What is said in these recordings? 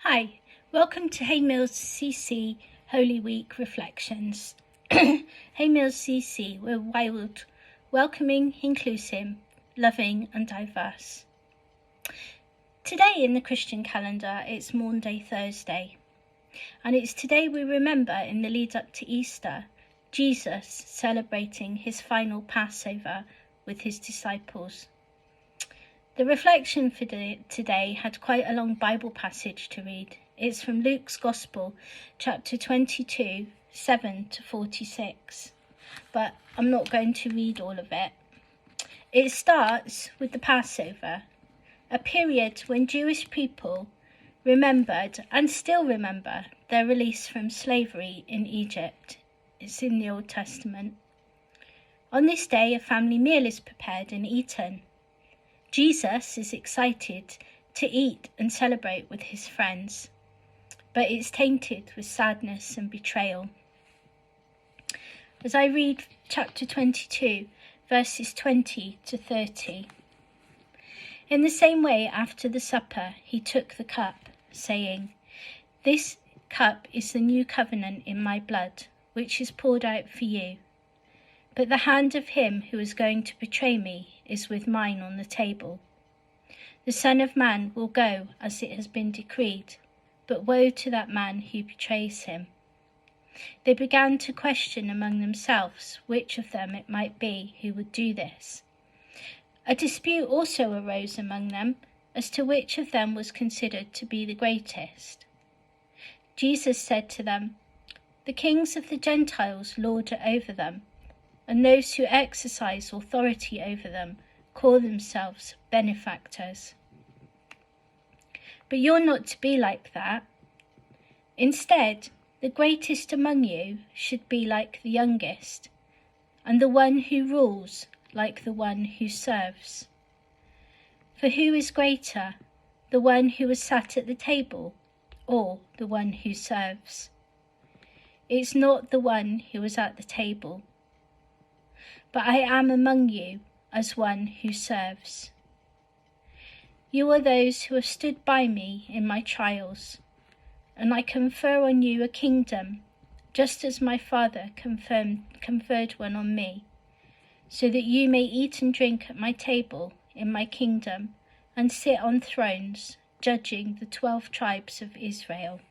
Hi, welcome to Haymills CC Holy Week Reflections. Haymills CC, we're wild, welcoming, inclusive, loving and diverse. Today in the Christian calendar it's Maundy Thursday, and it's today we remember in the lead up to Easter, Jesus celebrating his final Passover with his disciples. The reflection for today had quite a long Bible passage to read. It's from Luke's Gospel, chapter 22, 7 to 46. But I'm not going to read all of it. It starts with the Passover, a period when Jewish people remembered and still remember their release from slavery in Egypt. It's in the Old Testament. On this day, a family meal is prepared and eaten. Jesus is excited to eat and celebrate with his friends, but it's tainted with sadness and betrayal. As I read chapter 22, verses 20 to 30. In the same way, after the supper, he took the cup, saying, "This cup is the new covenant in my blood, which is poured out for you. But the hand of him who is going to betray me is with mine on the table. The Son of Man will go as it has been decreed, but woe to that man who betrays him." They began to question among themselves which of them it might be who would do this. A dispute also arose among them as to which of them was considered to be the greatest. Jesus said to them, "The kings of the Gentiles lord it over them, and those who exercise authority over them call themselves benefactors. But you're not to be like that. Instead, the greatest among you should be like the youngest, and the one who rules like the one who serves. For who is greater, the one who has sat at the table, or the one who serves? It's not the one who is at the table, but I am among you as one who serves. You are those who have stood by me in my trials, and I confer on you a kingdom, just as my Father conferred one on me, so that you may eat and drink at my table in my kingdom and sit on thrones, judging the 12 tribes of Israel."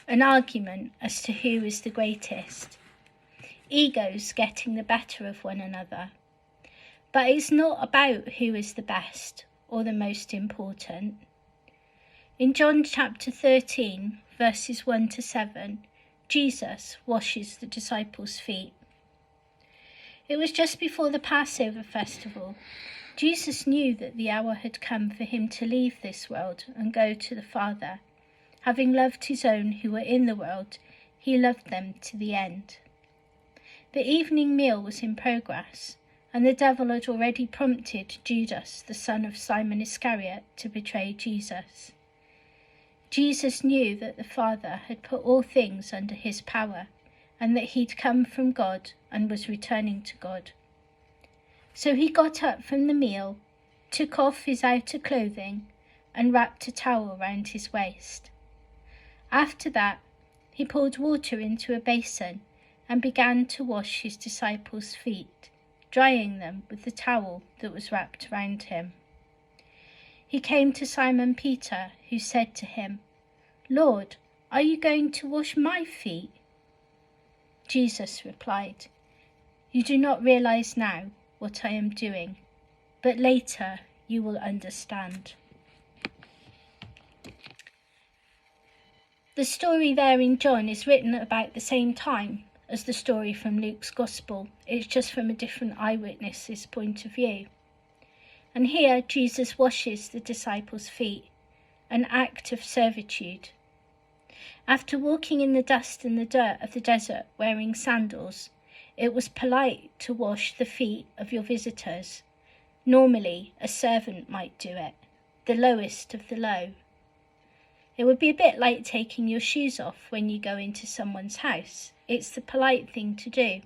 An argument as to who is the greatest. Egos getting the better of one another. But it's not about who is the best or the most important. In John chapter 13, verses 1 to 7, Jesus washes the disciples' feet. It was just before the Passover festival. Jesus knew that the hour had come for him to leave this world and go to the Father. Having loved his own who were in the world, he loved them to the end. The evening meal was in progress, and the devil had already prompted Judas, the son of Simon Iscariot, to betray Jesus. Jesus knew that the Father had put all things under his power, and that he'd come from God and was returning to God. So he got up from the meal, took off his outer clothing, and wrapped a towel round his waist. After that, he poured water into a basin and began to wash his disciples' feet, drying them with the towel that was wrapped round him. He came to Simon Peter, who said to him, "Lord, are you going to wash my feet?" Jesus replied, "You do not realize now what I am doing, but later you will understand." The story there in John is written at about the same time as the story from Luke's Gospel. It's just from a different eyewitness's point of view. And here Jesus washes the disciples' feet, an act of servitude. After walking in the dust and the dirt of the desert wearing sandals, it was polite to wash the feet of your visitors. Normally, a servant might do it, the lowest of the low. It would be a bit like taking your shoes off when you go into someone's house. It's the polite thing to do.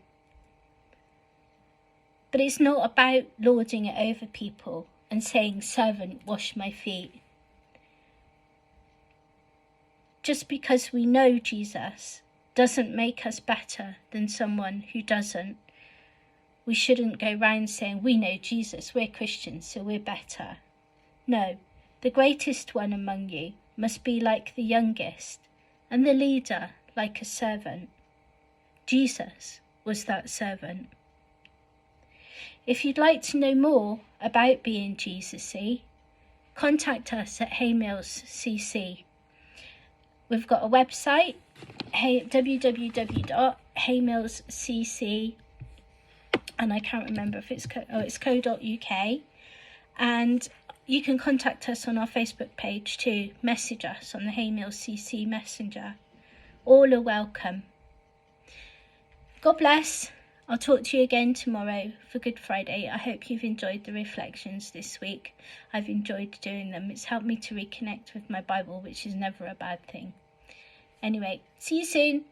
But it's not about lording it over people and saying, "Servant, wash my feet." just because we know Jesus doesn't make us better than someone who doesn't. We shouldn't go round saying, we know Jesus, we're Christians, so we're better. No, the greatest one among you must be like the youngest, and the leader like a servant. Jesus was that servant. If you'd like to know more about being Jesus-y, contact us at Haymills CC. We've got a website, www.haymillscc, and I can't remember if it's co.uk, and you can contact us on our Facebook page too. Message us on the Haymills CC Messenger. All are welcome. God bless. I'll talk to you again tomorrow for Good Friday. I hope you've enjoyed the reflections this week. I've enjoyed doing them. It's helped me to reconnect with my Bible, which is never a bad thing. Anyway, see you soon.